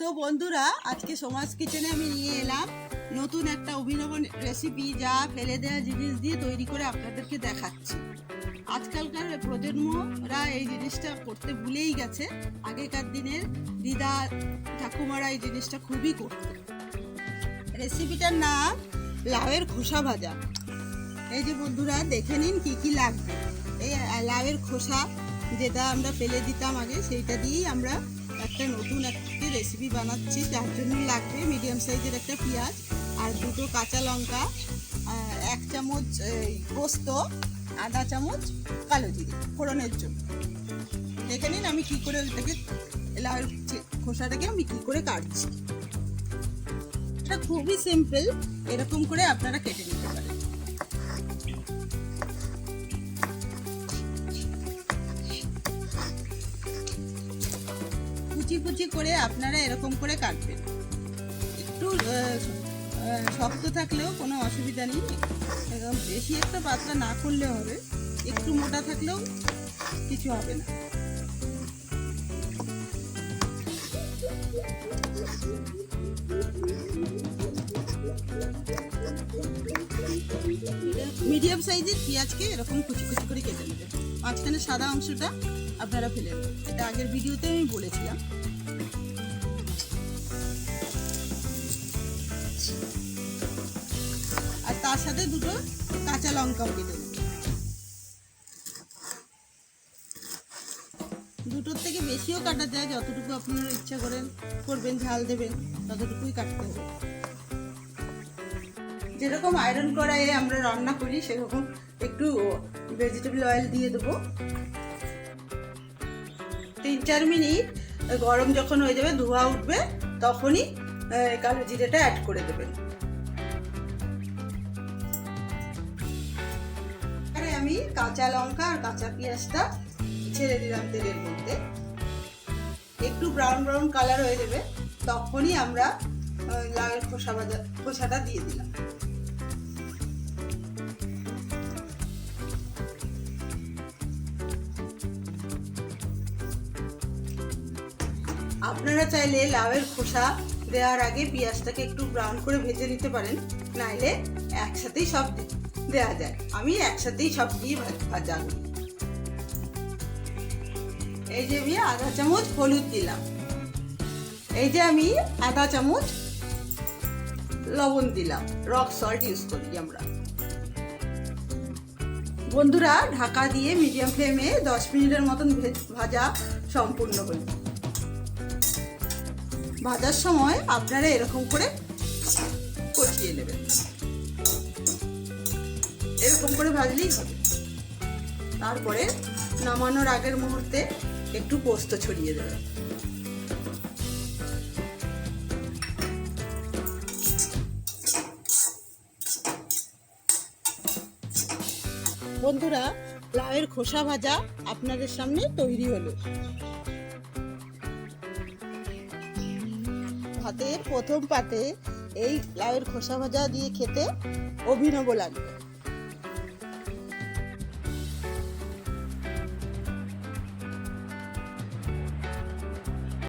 তো বন্ধুরা, আজকে সমাজ কিচেনে আমি নিয়ে এলাম নতুন একটা অভিনব রেসিপি, যা ফেলে দেওয়া জিনিস দিয়ে তৈরি করে আপনাদেরকে দেখাচ্ছি। আজকালকার প্রজন্মরা এই জিনিসটা করতে ভুলেই গেছে। আগেকার দিনের দিদা ঠাকুমারা এই জিনিসটা খুবই করত। রেসিপিটার নাম লাউয়ের খোসা ভাজা। এই যে বন্ধুরা, দেখে নিন কি কি লাগবে। এই লাউয়ের খোসা যেটা আমরা ফেলে দিতাম আগে, সেইটা দিয়েই আমরা একটা নতুন একটা রেসিপি বানাচ্ছি। তার জন্য লাগবে মিডিয়াম সাইজের একটা পেঁয়াজ আর দুটো কাঁচা লঙ্কা, 1 চামচ পোস্ত, আধা চামচ কালো জিরে ফোড়নের জন্য। দেখে নিন আমি কি করে ওইটাকে লাউয়ের খোসাটাকে আমি কি করে কাটছি। এটা খুবই সিম্পল, এরকম করে আপনারা কেটে নিতে পারেন। কুচি কুচি করে আপনারা এরকম করে কাটবেন। একটু শক্ত থাকলেও কোনো অসুবিধা নেই, বেশি একটা পাতলা না করলে হবে, একটু মোটা থাকলেও কিছু হবে না। মিডিয়াম সাইজের পেঁয়াজকে এরকম কুচি কুচি করে কেটে নেবেন। মাঝখানে সাদা অংশটা আপনারা ফেলে নেবেন, এটা আগের ভিডিওতে আমি বলেছিলাম। আর তার সাথে দুটো কাঁচা লঙ্কাও কেটে নেবেন। দুটোর থেকে বেশিও কাটা যায়, যতটুকু আপনারা ইচ্ছা করেন করবেন, ঝাল দেবেন ততটুকুই কাটতে হবে। যেরকম আয়রন কড়াইয়ে আমরা রান্না করি সেরকম একটু ভেজিটেবল অয়েল দিয়ে দেবো। 3-4 মিনিট গরম যখন হয়ে যাবে, ধোঁয়া উঠবে, তখনই কালো জিরেটা অ্যাড করে দেবেন। আমি কাঁচা লঙ্কা আর কাঁচা পেঁয়াজটা ছেড়ে দিলাম তেলের মধ্যে। একটু ব্রাউন ব্রাউন কালার হয়ে যাবে, তখনই আমরা লাউয়ের খোসাটা দিয়ে দিলাম। আপনারা চাইলে লাউয়ের খোসা দেওয়ার আগে পেঁয়াজটাকে একটু ব্রাউন করে ভেজে নিতে পারেন, নাইলে একসাথেই সব দেওয়া যায়। আমি একসাথেই সব দিয়ে ভাজা। এই যে আমি আধা চামচ হলুদ দিলাম, এই যে আমি আধা চামচ লবণ দিলাম, রক সল্ট ইউজ করি আমরা। বন্ধুরা, ঢাকা দিয়ে মিডিয়াম ফ্লেমে 10 মিনিটের মতন ভাজা সম্পূর্ণ হল। ভাজার সময় আপনারা এরকম করে কষিয়ে নেবেন, এরকম করে ভাজলেই হবে। তারপরে নামানোর আগের মুহূর্তে একটু পোস্ত ছড়িয়ে দেবেন। বন্ধুরা, লাউয়ের খোসা ভাজা আপনাদের সামনে তৈরি হলো। ভাতের প্রথম পাতে এই লাউয়ের খোসা ভাজা দিয়ে খেতে অভিনব লাগবে।